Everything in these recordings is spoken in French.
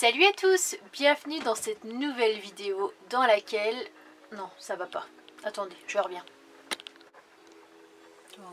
Salut à tous, bienvenue dans cette nouvelle vidéo dans laquelle... Non, ça va pas. Attendez, je reviens.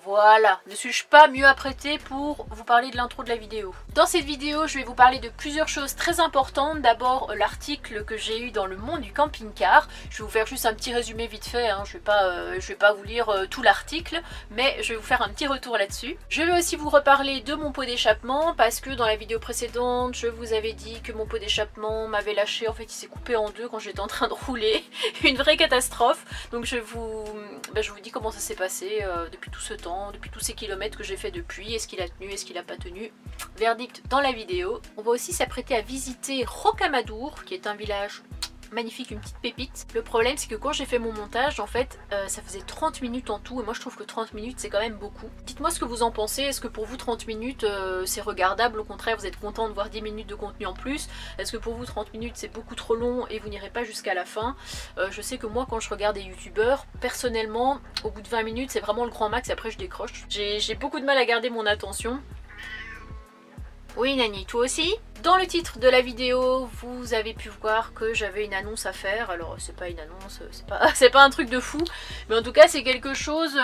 Voilà, ne suis-je pas mieux apprêtée pour vous parler de l'intro de la vidéo. Dans cette vidéo, je vais vous parler de plusieurs choses très importantes. D'abord, l'article que j'ai eu dans Le Monde du camping-car. Je vais vous faire juste un petit résumé vite fait, hein. Je vais pas vous lire tout l'article, mais je vais vous faire un petit retour là-dessus. Je vais aussi vous reparler de mon pot d'échappement, parce que dans la vidéo précédente, je vous avais dit que mon pot d'échappement m'avait lâché. En fait, il s'est coupé en deux quand j'étais en train de rouler. Une vraie catastrophe. Donc je vous dis comment ça s'est passé depuis tout ce temps, depuis tous ces kilomètres que j'ai fait depuis, est-ce qu'il a tenu, est-ce qu'il n'a pas tenu, verdict dans la vidéo. On va aussi s'apprêter à visiter Rocamadour, qui est un village magnifique, une petite pépite. Le problème c'est que quand j'ai fait mon montage, en fait, ça faisait 30 minutes en tout, et moi je trouve que 30 minutes c'est quand même beaucoup. Dites-moi ce que vous en pensez, est-ce que pour vous 30 minutes c'est regardable, au contraire vous êtes content de voir 10 minutes de contenu en plus, est-ce que pour vous 30 minutes c'est beaucoup trop long et vous n'irez pas jusqu'à la fin? Je sais que moi quand je regarde des youtubeurs, personnellement, au bout de 20 minutes c'est vraiment le grand max, après je décroche. J'ai beaucoup de mal à garder mon attention. Oui Nani, toi aussi? Dans le titre de la vidéo, vous avez pu voir que j'avais une annonce à faire. Alors c'est pas une annonce, c'est pas un truc de fou, mais en tout cas c'est quelque chose,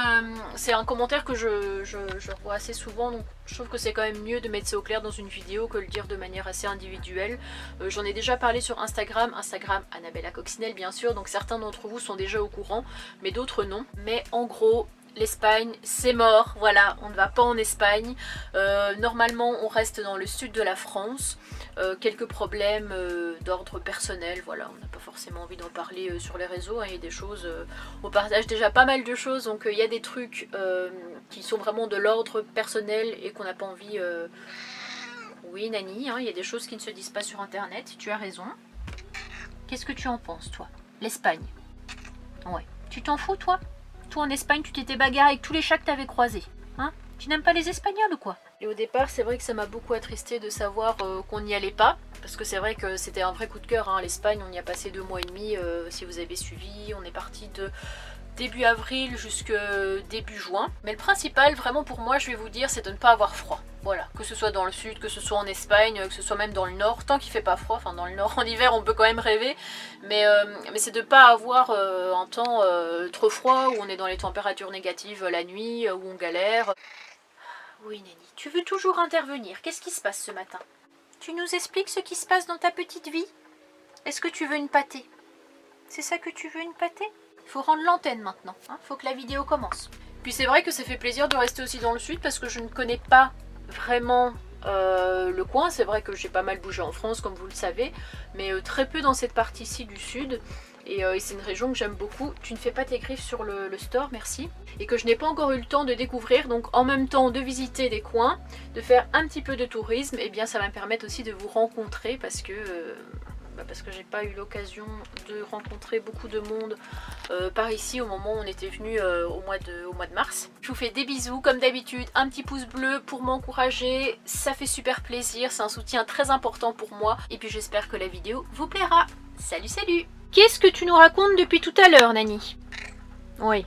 c'est un commentaire que je revois assez souvent, donc je trouve que c'est quand même mieux de mettre ça au clair dans une vidéo que le dire de manière assez individuelle. J'en ai déjà parlé sur Instagram Annabella Coccinelle bien sûr, donc certains d'entre vous sont déjà au courant, mais d'autres non. Mais en gros, l'Espagne, c'est mort, voilà, on ne va pas en Espagne. Normalement, on reste dans le sud de la France. Quelques problèmes d'ordre personnel, voilà, on n'a pas forcément envie d'en parler sur les réseaux, hein. Il y a des choses, on partage déjà pas mal de choses, donc il y a des trucs qui sont vraiment de l'ordre personnel et qu'on n'a pas envie... Oui, Nani, hein, il y a des choses qui ne se disent pas sur internet, tu as raison. Qu'est-ce que tu en penses, toi? L'Espagne. Ouais. Tu t'en fous, toi? Toi en Espagne tu t'étais bagarré avec tous les chats que t'avais croisés, hein? Tu n'aimes pas les Espagnols ou quoi? Et au départ c'est vrai que ça m'a beaucoup attristé de savoir qu'on n'y allait pas, parce que c'est vrai que c'était un vrai coup de cœur, hein. L'Espagne on y a passé 2 mois et demi, si vous avez suivi, on est parti de début avril jusque début juin. Mais le principal vraiment pour moi, je vais vous dire, c'est de ne pas avoir froid. Voilà, que ce soit dans le sud, que ce soit en Espagne, que ce soit même dans le nord, tant qu'il fait pas froid, enfin dans le nord en hiver on peut quand même rêver, mais c'est de ne pas avoir un temps trop froid où on est dans les températures négatives la nuit, où on galère. Oui Nani, tu veux toujours intervenir, qu'est-ce qui se passe ce matin? Tu nous expliques ce qui se passe dans ta petite vie? Est-ce que tu veux une pâtée? C'est ça que tu veux, une pâtée? Il faut rendre l'antenne maintenant, hein, faut que la vidéo commence. Puis c'est vrai que ça fait plaisir de rester aussi dans le sud parce que je ne connais pas vraiment le coin. C'est vrai que j'ai pas mal bougé en France comme vous le savez, mais très peu dans cette partie-ci du sud. Et c'est une région que j'aime beaucoup. Tu ne fais pas tes griffes sur le store, merci. Et que je n'ai pas encore eu le temps de découvrir. Donc en même temps de visiter des coins, de faire un petit peu de tourisme, et bien ça va me permettre aussi de vous rencontrer parce que j'ai pas eu l'occasion de rencontrer beaucoup de monde par ici au moment où on était venu au mois de mars. Je vous fais des bisous comme d'habitude, un petit pouce bleu pour m'encourager, ça fait super plaisir, c'est un soutien très important pour moi et puis j'espère que la vidéo vous plaira. Salut salut! Qu'est-ce que tu nous racontes depuis tout à l'heure, Nani? Oui.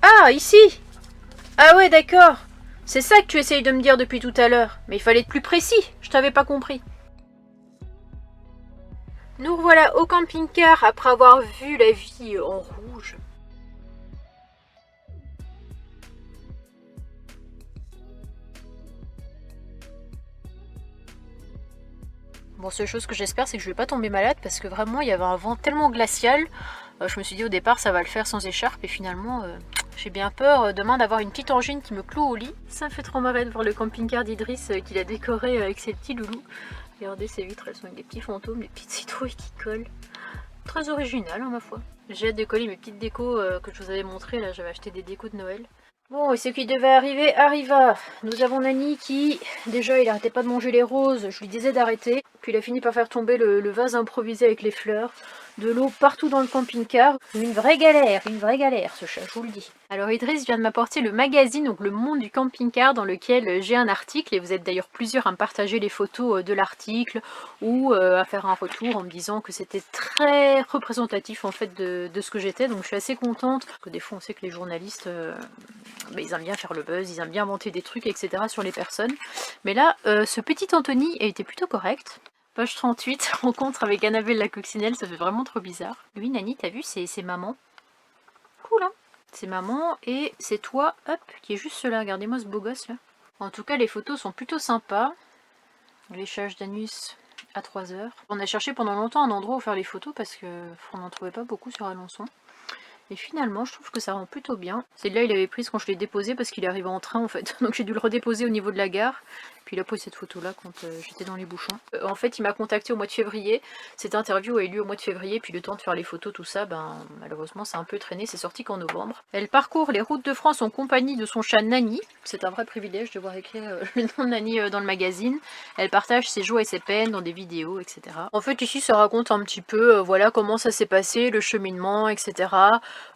Ah, ici! Ah ouais, d'accord. C'est ça que tu essayes de me dire depuis tout à l'heure. Mais il fallait être plus précis, je t'avais pas compris. Nous revoilà au camping-car après avoir vu la vie en rouge. Bon, seule chose que j'espère, c'est que je vais pas tomber malade parce que vraiment il y avait un vent tellement glacial. Je me suis dit au départ ça va le faire sans écharpe et finalement j'ai bien peur demain d'avoir une petite angine qui me cloue au lit. Ça me fait trop marrer de voir le camping-car d'Idriss qu'il a décoré avec ses petits loulous. Regardez ces vitres, elles sont avec des petits fantômes, des petites citrouilles qui collent. Très original, hein, ma foi. J'ai hâte de coller mes petites décos que je vous avais montrées. Là, j'avais acheté des décos de Noël. Bon, et ce qui devait arriver arriva. Nous avons Nani qui, déjà, il arrêtait pas de manger les roses. Je lui disais d'arrêter. Puis il a fini par faire tomber le vase improvisé avec les fleurs. De l'eau partout dans le camping-car. Une vraie galère ce chat, je vous le dis. Alors Idriss vient de m'apporter le magazine, donc Le Monde du camping-car, dans lequel j'ai un article, et vous êtes d'ailleurs plusieurs à me partager les photos de l'article, ou à faire un retour en me disant que c'était très représentatif en fait de ce que j'étais, donc je suis assez contente, parce que des fois on sait que les journalistes, ils aiment bien faire le buzz, ils aiment bien inventer des trucs, etc. sur les personnes, mais là, ce petit Anthony a été plutôt correct. Page 38, rencontre avec Annabelle la coccinelle, ça fait vraiment trop bizarre. Lui, Nani, t'as vu, c'est maman. Cool, hein? C'est maman et c'est toi, hop, qui est juste là. Regardez-moi ce beau gosse là. En tout cas, les photos sont plutôt sympas. Léchage d'anus à 3 h. On a cherché pendant longtemps un endroit où faire les photos parce qu'on n'en trouvait pas beaucoup sur Alençon. Et finalement, je trouve que ça rend plutôt bien. Celle-là, il avait prise quand je l'ai déposé parce qu'il est arrivé en train en fait. Donc j'ai dû le redéposer au niveau de la gare. Puis il a pris cette photo-là quand j'étais dans les bouchons. En fait, il m'a contacté au mois de février. Cette interview a eu lieu au mois de février. Puis le temps de faire les photos, tout ça, ben malheureusement, ça a un peu traîné. C'est sorti qu'en novembre. Elle parcourt les routes de France en compagnie de son chat Nani. C'est un vrai privilège de voir écrire le nom de Nani dans le magazine. Elle partage ses joies et ses peines dans des vidéos, etc. En fait, ici, ça raconte un petit peu, voilà, comment ça s'est passé, le cheminement, etc.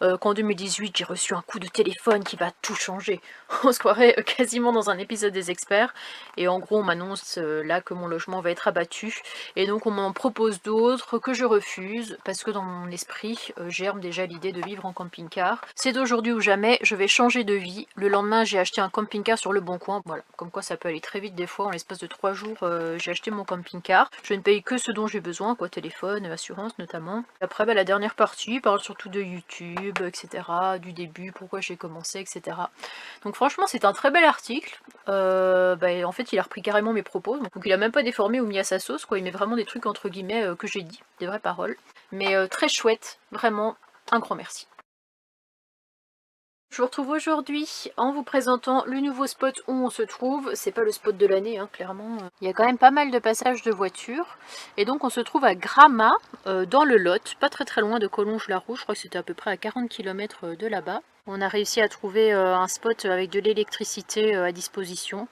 Qu'en 2018 j'ai reçu un coup de téléphone qui va tout changer. On se croirait quasiment dans un épisode des experts. Et en gros on m'annonce là que mon logement va être abattu. Et donc on m'en propose d'autres que je refuse. Parce que dans mon esprit germe déjà l'idée de vivre en camping-car. C'est d'aujourd'hui ou jamais, je vais changer de vie. Le lendemain j'ai acheté un camping-car sur le Bon Coin. Voilà, comme quoi ça peut aller très vite des fois. En l'espace de 3 jours j'ai acheté mon camping-car. Je ne paye que ce dont j'ai besoin, quoi, téléphone, assurance notamment. Après la dernière partie parle surtout de YouTube, etc., du début, pourquoi j'ai commencé, etc. Donc franchement c'est un très bel article. En fait il a repris carrément mes propos, donc il a même pas déformé ou mis à sa sauce, quoi. Il met vraiment des trucs entre guillemets que j'ai dit, des vraies paroles. Mais très chouette, vraiment un grand merci. Je vous retrouve aujourd'hui en vous présentant le nouveau spot où on se trouve. C'est pas le spot de l'année, hein, clairement. Il y a quand même pas mal de passages de voitures. Et donc on se trouve à Gramat, dans le Lot, pas très loin de Collonges-la-Rouge. Je crois que c'était à peu près à 40 km de là-bas. On a réussi à trouver un spot avec de l'électricité à disposition.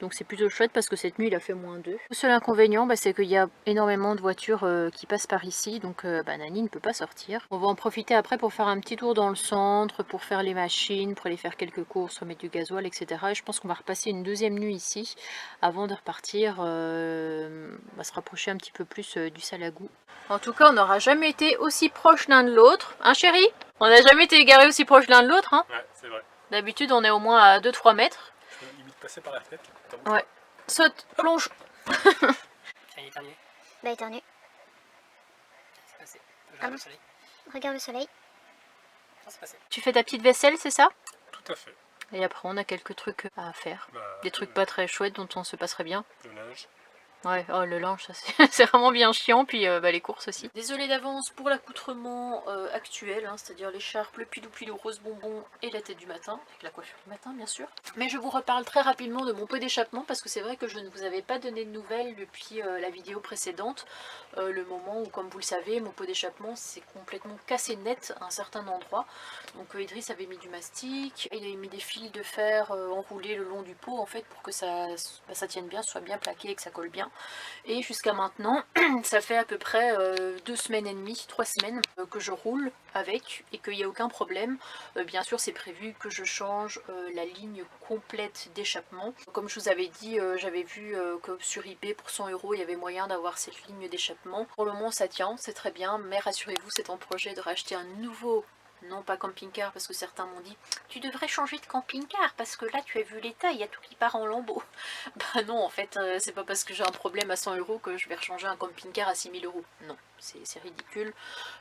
Donc c'est plutôt chouette parce que cette nuit il a fait -2. Le seul inconvénient c'est qu'il y a énormément de voitures qui passent par ici, donc Nani ne peut pas sortir. On va en profiter après pour faire un petit tour dans le centre, pour faire les machines, pour aller faire quelques courses, remettre du gasoil, etc. Et je pense qu'on va repasser une deuxième nuit ici avant de repartir, se rapprocher un petit peu plus du Salagou. En tout cas on n'aura jamais été aussi proche l'un de l'autre, hein chérie? On n'a jamais été égarés aussi proche l'un de l'autre, hein? Ouais, c'est vrai. D'habitude on est au moins à 2-3 mètres. Je peux limite passer par la fenêtre. Ouais. Saute, plonge. Tiens, éternué. Bah éternué. C'est passé. Regarde le soleil. Regarde le soleil. C'est passé. Tu fais ta petite vaisselle, c'est ça? Tout à fait. Et après on a quelques trucs à faire. Des trucs pas très chouettes dont on se passerait bien. Le linge. Ouais, oh le linge, ça c'est vraiment bien chiant, puis les courses aussi. Désolée d'avance pour l'accoutrement actuel, hein, c'est-à-dire l'écharpe, le pilou-pilou rose bonbon et la tête du matin, avec la coiffure du matin bien sûr. Mais je vous reparle très rapidement de mon pot d'échappement, parce que c'est vrai que je ne vous avais pas donné de nouvelles depuis la vidéo précédente. Le moment où, comme vous le savez, mon pot d'échappement s'est complètement cassé net à un certain endroit. Donc Idriss avait mis du mastic, il avait mis des fils de fer enroulés le long du pot en fait pour que ça tienne bien, soit bien plaqué et que ça colle bien. Et jusqu'à maintenant, ça fait à peu près 2 semaines et demie, 3 semaines que je roule avec et qu'il n'y a aucun problème. Bien sûr c'est prévu que je change la ligne complète d'échappement. Comme je vous avais dit, j'avais vu que sur eBay pour 100 € il y avait moyen d'avoir cette ligne d'échappement. Pour le moment ça tient, c'est très bien, mais rassurez-vous c'est en projet de racheter un nouveau, non pas camping-car, parce que certains m'ont dit tu devrais changer de camping-car parce que là tu as vu l'état, il y a tout qui part en lambeaux. Bah non en fait, c'est pas parce que j'ai un problème à 100 € que je vais rechanger un camping-car à 6000 €. Non, c'est ridicule.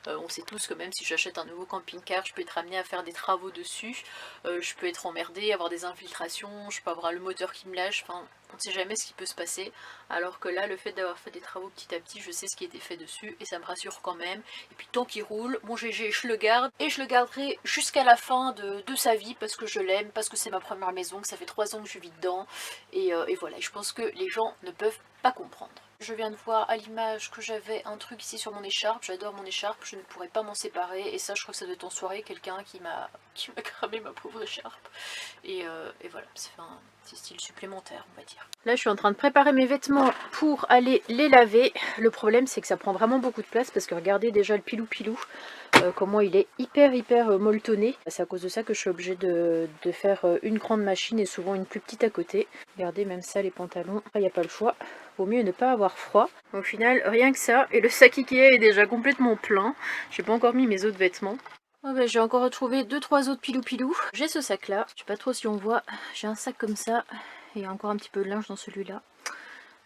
On sait tous que même si j'achète un nouveau camping-car, je peux être amenée à faire des travaux dessus, je peux être emmerdée, avoir des infiltrations, je peux avoir le moteur qui me lâche, enfin on ne sait jamais ce qui peut se passer, alors que là le fait d'avoir fait des travaux petit à petit, je sais ce qui a été fait dessus et ça me rassure quand même. Et puis tant qu'il roule, mon GG je le garde et je le garderai jusqu'à la fin de sa vie parce que je l'aime, parce que c'est ma première maison, que ça fait 3 ans que je vis dedans et voilà, je pense que les gens ne peuvent pas comprendre. Je viens de voir à l'image que j'avais un truc ici sur mon écharpe, j'adore mon écharpe, je ne pourrais pas m'en séparer et ça je crois que ça doit être en soirée quelqu'un qui m'a cramé ma pauvre écharpe et voilà, c'est un petit style supplémentaire on va dire. Là je suis en train de préparer mes vêtements pour aller les laver. Le problème c'est que ça prend vraiment beaucoup de place parce que regardez déjà le pilou-pilou, comment il est hyper molletonné. C'est à cause de ça que je suis obligée de faire une grande machine et souvent une plus petite à côté. Regardez même ça, les pantalons, il n'y a pas le choix. Vaut mieux ne pas avoir froid. Au final, rien que ça. Et le sac Ikea est déjà complètement plein. J'ai pas encore mis mes autres vêtements. Oh bah, j'ai encore retrouvé 2-3 autres pilou-pilou. J'ai ce sac là. Je sais pas trop si on voit. J'ai un sac comme ça. Et il y a encore un petit peu de linge dans celui-là.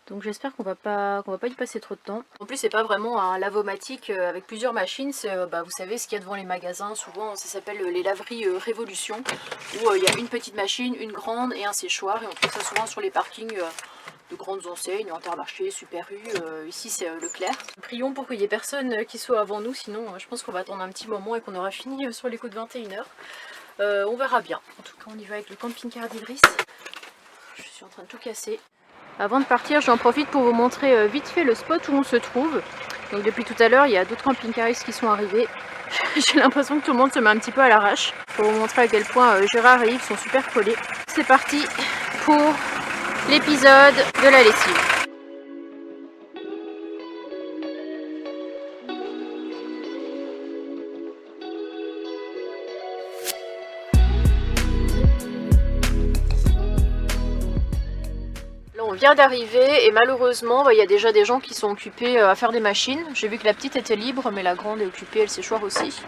Donc j'espère qu'on va pas y passer trop de temps. En plus c'est pas vraiment un lavomatique avec plusieurs machines, c'est vous savez ce qu'il y a devant les magasins, souvent ça s'appelle les laveries Révolution, où il y a une petite machine, une grande et un séchoir, et on trouve ça souvent sur les parkings de grandes enseignes, Intermarché, Super U, ici c'est Leclerc. Prions pour qu'il y ait personne qui soit avant nous, sinon je pense qu'on va attendre un petit moment et qu'on aura fini sur les coups de 21 h. On verra bien. En tout cas on y va avec le camping-car d'Idriss. Je suis en train de tout casser. Avant de partir, j'en profite pour vous montrer vite fait le spot où on se trouve. Donc depuis tout à l'heure, il y a d'autres camping-caristes qui sont arrivés. J'ai l'impression que tout le monde se met un petit peu à l'arrache. Pour vous montrer à quel point Gérard et Yves sont super collés. C'est parti pour l'épisode de la lessive. On vient d'arriver et malheureusement il y a déjà des gens qui sont occupés à faire des machines. J'ai vu que la petite était libre mais la grande est occupée, elle séchoir aussi.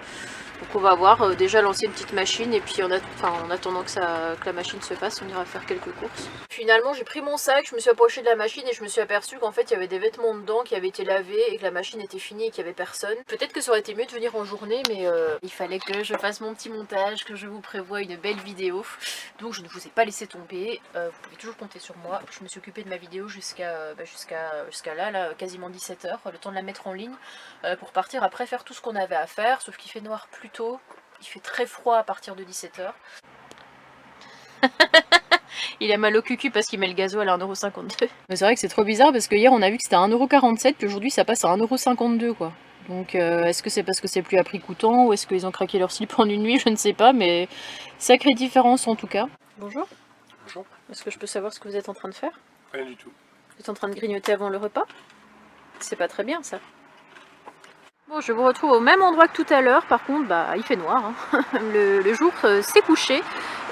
Donc on va voir, déjà lancer une petite machine et puis en attendant que la machine se fasse, on ira faire quelques courses. Finalement j'ai pris mon sac, je me suis approchée de la machine et je me suis aperçue qu'en fait il y avait des vêtements dedans qui avaient été lavés et que la machine était finie et qu'il n'y avait personne. Peut-être que ça aurait été mieux de venir en journée mais il fallait que je fasse mon petit montage, que je vous prévoie une belle vidéo. Donc je ne vous ai pas laissé tomber, vous pouvez toujours compter sur moi. Je me suis occupée de ma vidéo jusqu'à là, quasiment 17 h, le temps de la mettre en ligne pour partir après faire tout ce qu'on avait à faire, sauf qu'il fait noir plus tôt, il fait très froid à partir de 17 h. Il a mal au cucu parce qu'il met le gasoil à 1,52 €. Mais c'est vrai que c'est trop bizarre parce que hier on a vu que c'était à 1,47 €, puis aujourd'hui ça passe à 1,52 € quoi. Donc est-ce que c'est parce que c'est plus à prix coûtant ou est-ce qu'ils ont craqué leur slip en une nuit, je ne sais pas, mais sacrée différence en tout cas. Bonjour. Bonjour. Est-ce que je peux savoir ce que vous êtes en train de faire? Rien du tout. Vous êtes en train de grignoter avant le repas? C'est pas très bien ça. Bon, je vous retrouve au même endroit que tout à l'heure, par contre il fait noir, hein. Le jour s'est couché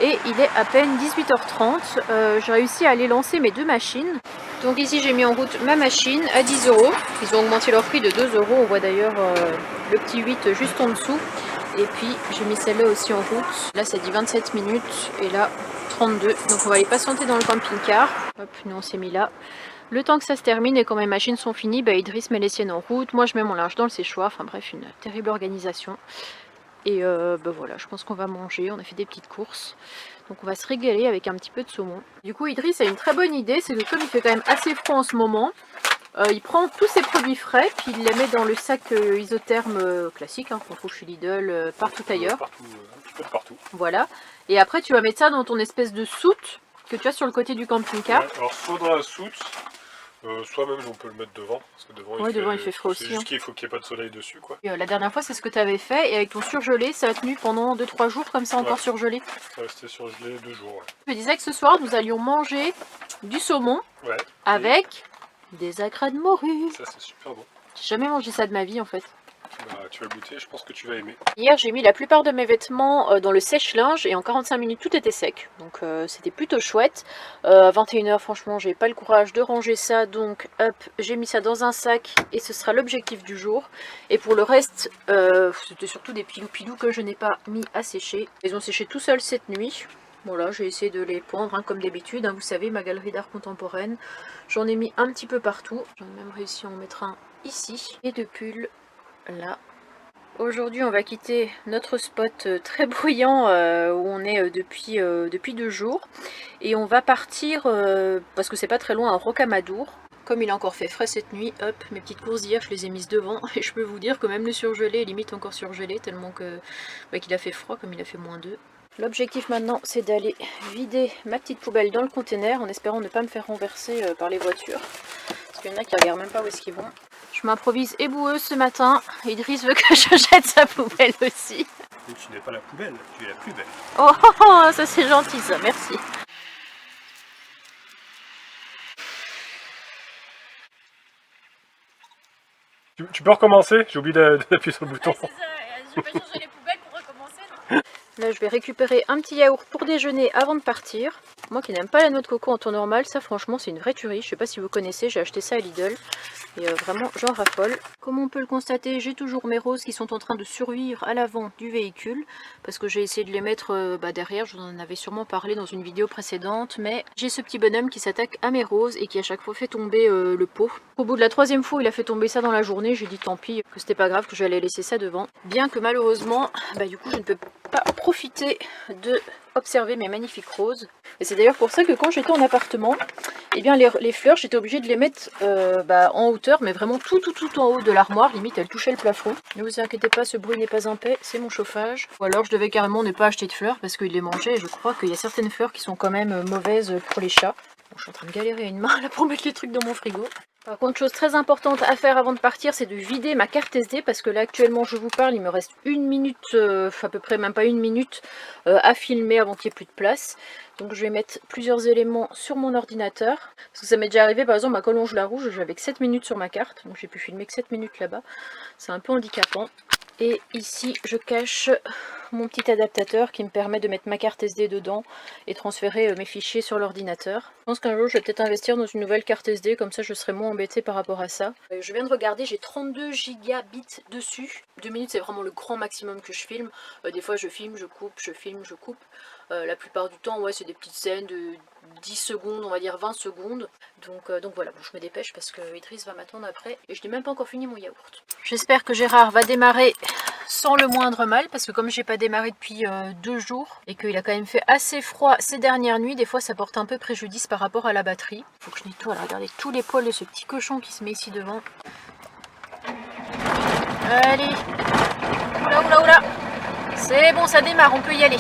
et il est à peine 18 h 30. J'ai réussi à aller lancer mes deux machines. Donc ici j'ai mis en route ma machine à 10 €. Ils ont augmenté leur prix de 2 €, on voit d'ailleurs le petit 8 juste en dessous. Et puis j'ai mis celle-là aussi en route. Là ça dit 27 minutes et là 32. Donc on va aller patienter dans le camping-car. Hop, nous on s'est mis là. Le temps que ça se termine et quand mes machines sont finies, Idriss met les siennes en route, moi je mets mon linge dans le séchoir, enfin bref, une terrible organisation. Et voilà, je pense qu'on va manger, on a fait des petites courses, donc on va se régaler avec un petit peu de saumon. Du coup Idriss a une très bonne idée, c'est que comme il fait quand même assez froid en ce moment, il prend tous ses produits frais, puis il les met dans le sac isotherme classique, hein, qu'on trouve chez Lidl, partout ailleurs. Partout, un petit peu de partout. Voilà, et après tu vas mettre ça dans ton espèce de soute que tu as sur le côté du camping-car. Ouais, alors soit dans la soute, soit même on peut le mettre devant, parce que devant, il fait froid aussi. C'est juste qu'il faut qu'il n'y ait pas de soleil dessus, quoi. Et, la dernière fois c'est ce que tu avais fait et avec ton surgelé ça a tenu pendant 2-3 jours comme ça, encore surgelé. Ça restait surgelé 2 jours, ouais. Je me disais que ce soir nous allions manger du saumon avec des acras de morue. Ça c'est super bon. J'ai jamais mangé ça de ma vie en fait. Bah, tu vas goûter, je pense que tu vas aimer. Hier j'ai mis la plupart de mes vêtements dans le sèche-linge et en 45 minutes tout était sec. Donc c'était plutôt chouette. À 21 h franchement j'ai pas le courage de ranger ça. Donc hop, j'ai mis ça dans un sac et ce sera l'objectif du jour. Et pour le reste, c'était surtout des pilous-pilous que je n'ai pas mis à sécher. Ils ont séché tout seuls cette nuit. Voilà, j'ai essayé de les pendre hein, comme d'habitude. Hein, vous savez, ma galerie d'art contemporaine. J'en ai mis un petit peu partout. J'en ai même réussi à en mettre un ici. Et de pulls là. Aujourd'hui on va quitter notre spot très bruyant où on est depuis 2 jours et on va partir parce que c'est pas très loin à Rocamadour. Comme il a encore fait frais cette nuit, hop, mes petites courses d'hier je les ai mises devant et je peux vous dire que même le surgelé est limite encore surgelé tellement que qu'il a fait froid comme il a fait -2. L'objectif maintenant c'est d'aller vider ma petite poubelle dans le container en espérant ne pas me faire renverser par les voitures. Parce qu'il y en a qui regardent même pas où est-ce qu'ils vont. Je m'improvise éboueuse ce matin. Idriss veut que je jette sa poubelle aussi. Mais tu n'es pas la poubelle, tu es la plus belle. Oh, ça c'est gentil ça, merci. Tu peux recommencer? J'ai oublié d'appuyer sur le bouton. Ouais, c'est ça, je vais pas changer les poubelles pour recommencer. Non. Là je vais récupérer un petit yaourt pour déjeuner avant de partir. Moi qui n'aime pas la noix de coco en temps normal, ça franchement c'est une vraie tuerie. Je sais pas si vous connaissez, j'ai acheté ça à Lidl. Et vraiment, j'en raffole. Comme on peut le constater, j'ai toujours mes roses qui sont en train de survivre à l'avant du véhicule. Parce que j'ai essayé de les mettre derrière, je vous en avais sûrement parlé dans une vidéo précédente. Mais j'ai ce petit bonhomme qui s'attaque à mes roses et qui à chaque fois fait tomber le pot. Au bout de la 3e fois, il a fait tomber ça dans la journée. J'ai dit tant pis, que c'était pas grave, que j'allais laisser ça devant. Bien que malheureusement, du coup je ne peux pas profiter de observer mes magnifiques roses. Et c'est d'ailleurs pour ça que quand j'étais en appartement, eh bien les fleurs, j'étais obligée de les mettre en hauteur, mais vraiment tout en haut de l'armoire, limite elles touchaient le plafond. Ne vous inquiétez pas, ce bruit n'est pas un paix, c'est mon chauffage. Ou alors je devais carrément ne pas acheter de fleurs parce qu'ils les mangeaient, et je crois qu'il y a certaines fleurs qui sont quand même mauvaises pour les chats. Bon, je suis en train de galérer à une main là pour mettre les trucs dans mon frigo. Par contre, chose très importante à faire avant de partir, c'est de vider ma carte SD, parce que là actuellement je vous parle, il me reste 1 minute, à peu près même pas 1 minute à filmer avant qu'il n'y ait plus de place. Donc je vais mettre plusieurs éléments sur mon ordinateur, parce que ça m'est déjà arrivé par exemple à Collonges-la-Rouge, j'avais que 7 minutes sur ma carte, donc j'ai pu filmer que 7 minutes là-bas, c'est un peu handicapant. Et ici je cache mon petit adaptateur qui me permet de mettre ma carte SD dedans et transférer mes fichiers sur l'ordinateur. Je pense qu'un jour je vais peut-être investir dans une nouvelle carte SD, comme ça je serai moins embêtée par rapport à ça. Je viens de regarder, j'ai 32 gigabits dessus. 2 minutes c'est vraiment le grand maximum que je filme. Des fois je filme, je coupe, je filme, je coupe. La plupart du temps, ouais, c'est des petites scènes de 10 secondes, on va dire 20 secondes. Donc voilà, bon, je me dépêche parce que Idriss va m'attendre après. Et je n'ai même pas encore fini mon yaourt. J'espère que Gérard va démarrer sans le moindre mal, parce que comme j'ai pas démarré depuis 2 jours et qu'il a quand même fait assez froid ces dernières nuits, des fois ça porte un peu préjudice par rapport à la batterie. Faut que je nettoie, là, regardez tous les poils de ce petit cochon qui se met ici devant. Allez, oula, c'est bon, ça démarre, on peut y aller.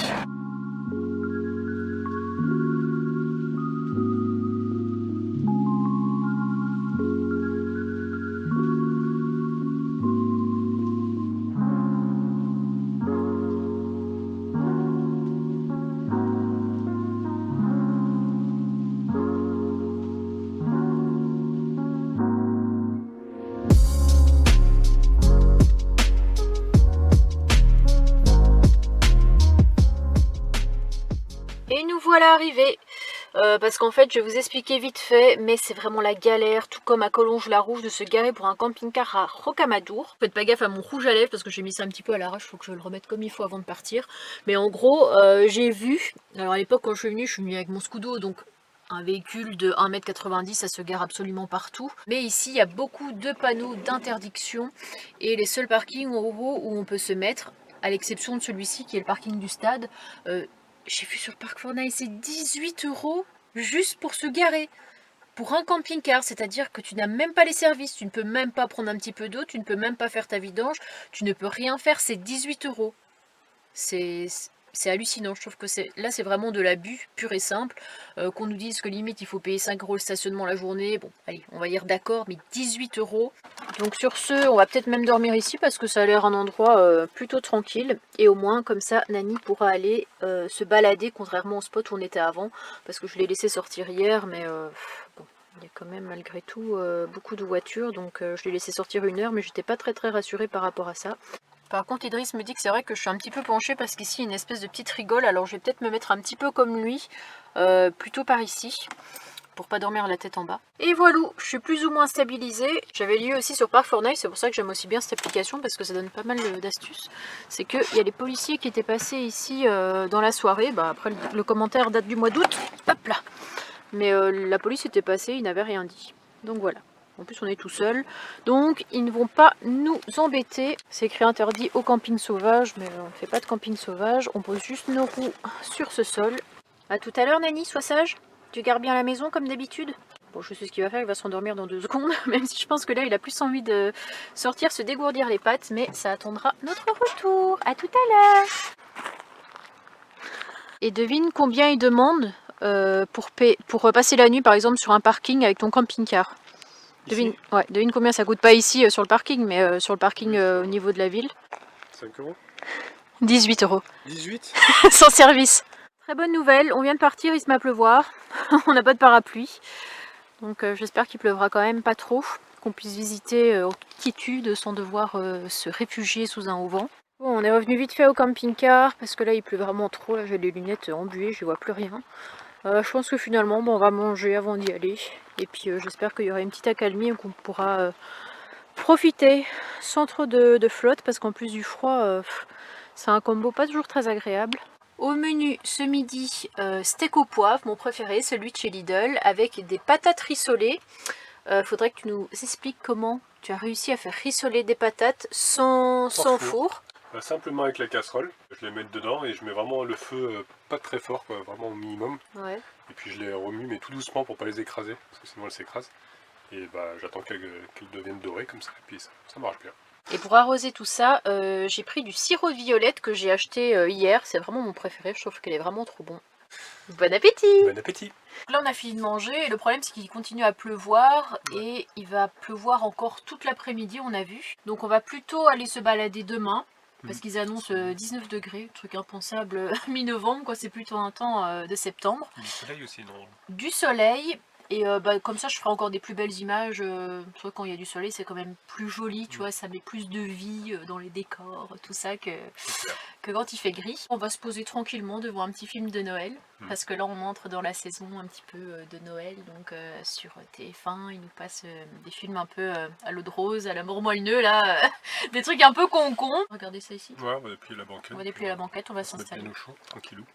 Et nous voilà arrivés, parce qu'en fait je vais vous expliquer vite fait, mais c'est vraiment la galère, tout comme à Collonges-la-Rouge, de se garer pour un camping-car à Rocamadour. Faites pas gaffe à mon rouge à lèvres parce que j'ai mis ça un petit peu à l'arrache, il faut que je le remette comme il faut avant de partir. Mais en gros, j'ai vu, alors à l'époque quand je suis venue avec mon Scudo, donc un véhicule de 1,90 m, ça se gare absolument partout. Mais ici, il y a beaucoup de panneaux d'interdiction et les seuls parkings en gros où on peut se mettre, à l'exception de celui-ci qui est le parking du stade, j'ai vu sur le parc Fornaille, c'est 18 € juste pour se garer. Pour un camping-car, c'est-à-dire que tu n'as même pas les services, tu ne peux même pas prendre un petit peu d'eau, tu ne peux même pas faire ta vidange, tu ne peux rien faire, c'est 18 €. C'est hallucinant, je trouve que là c'est vraiment de l'abus pur et simple. Qu'on nous dise que limite il faut payer 5 € le stationnement la journée, bon allez on va dire d'accord, mais 18 €. Donc sur ce, on va peut-être même dormir ici parce que ça a l'air un endroit plutôt tranquille. Et au moins comme ça Nani pourra aller se balader, contrairement au spot où on était avant. Parce que je l'ai laissé sortir hier, mais bon, il y a quand même malgré tout beaucoup de voitures. Donc je l'ai laissé sortir 1 heure, mais j'étais pas très rassurée par rapport à ça. Par contre, Idriss me dit que c'est vrai que je suis un petit peu penchée parce qu'ici, il y a une espèce de petite rigole. Alors, je vais peut-être me mettre un petit peu comme lui, plutôt par ici, pour pas dormir la tête en bas. Et voilà, je suis plus ou moins stabilisée. J'avais lu aussi sur Parc Fornaille, c'est pour ça que j'aime aussi bien cette application parce que ça donne pas mal d'astuces. C'est qu'il y a les policiers qui étaient passés ici dans la soirée. Bah, après, le commentaire date du mois d'août. Hop là. Mais la police était passée, ils n'avaient rien dit. Donc voilà. En plus on est tout seul, donc ils ne vont pas nous embêter. C'est écrit interdit au camping sauvage, mais on ne fait pas de camping sauvage. On pose juste nos roues sur ce sol. A tout à l'heure Nani, sois sage. Tu gardes bien la maison comme d'habitude. Bon, je sais ce qu'il va faire, il va s'endormir dans 2 secondes. Même si je pense que là il a plus envie de sortir, se dégourdir les pattes. Mais ça attendra notre retour. A tout à l'heure. Et devine combien il demande pour passer la nuit par exemple sur un parking avec ton camping-car. Devine combien ça coûte, pas ici sur le parking, mais sur le parking au niveau de la ville. 5 €. 18 €. 18 sans service. Très bonne nouvelle, on vient de partir, il se met à pleuvoir. On n'a pas de parapluie. Donc j'espère qu'il pleuvra quand même pas trop. Qu'on puisse visiter en quiétude sans devoir se réfugier sous un auvent. Bon, on est revenu vite fait au camping-car parce que là il pleut vraiment trop. Là j'ai les lunettes embuées, je vois plus rien. Je pense que finalement on va manger avant d'y aller. Et puis j'espère qu'il y aura une petite accalmie et qu'on pourra profiter sans trop de flotte. Parce qu'en plus du froid, c'est un combo pas toujours très agréable. Au menu ce midi, steak au poivre, mon préféré, celui de chez Lidl, avec des patates rissolées. Faudrait que tu nous expliques comment tu as réussi à faire rissoler des patates sans four. Simplement avec la casserole, je les mets dedans et je mets vraiment le feu pas très fort, quoi, vraiment au minimum. Ouais. Et puis je les remue mais tout doucement pour pas les écraser, parce que sinon elles s'écrasent. Et bah j'attends qu'elles deviennent dorées comme ça, et puis ça marche bien. Et pour arroser tout ça, j'ai pris du sirop de violette que j'ai acheté hier. C'est vraiment mon préféré, je trouve qu'il est vraiment trop bon. Bon appétit! Bon appétit! Là on a fini de manger et le problème c'est qu'il continue à pleuvoir et il va pleuvoir encore toute l'après-midi, on a vu. Donc on va plutôt aller se balader demain parce qu'ils annoncent 19 degrés, truc impensable mi-novembre, quoi, c'est plutôt un temps de septembre. Du soleil aussi, non? Du soleil. Et comme ça je ferai encore des plus belles images. C'est vrai quand il y a du soleil c'est quand même plus joli, tu vois, ça met plus de vie dans les décors, tout ça que quand il fait gris. On va se poser tranquillement devant un petit film de Noël, parce que là on entre dans la saison un petit peu de Noël, donc sur TF1 ils nous passent des films un peu à l'eau de rose, à l'amour moelleux là, des trucs un peu con-con. Regardez ça ici. Ouais, on va déplier la banquette. On va déplier la banquette, on va s'installer. Tranquillou.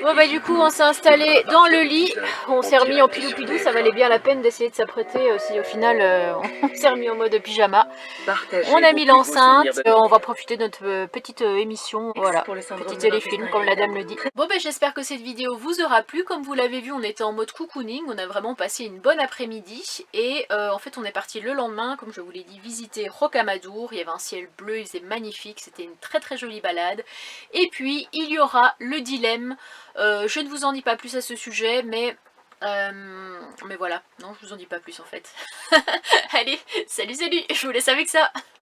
Bon bah du coup on s'est installé dans le lit, on s'est remis en pilou-pilou, ça valait bien la peine d'essayer de s'apprêter si au final on s'est remis en mode pyjama. On a mis l'enceinte, on va profiter de notre petite émission, voilà, petit téléfilm comme la dame le dit. Bon bah j'espère que cette vidéo vous aura plu, comme vous l'avez vu on était en mode cocooning, on a vraiment passé une bonne après-midi et en fait on est parti le lendemain, comme je vous l'ai dit, visiter Rocamadour, il y avait un ciel bleu, il faisait magnifique, c'était une très jolie balade. Et puis il y aura le dilemme. Je ne vous en dis pas plus à ce sujet, mais voilà, non je vous en dis pas plus en fait. Allez, salut, je vous laisse avec ça.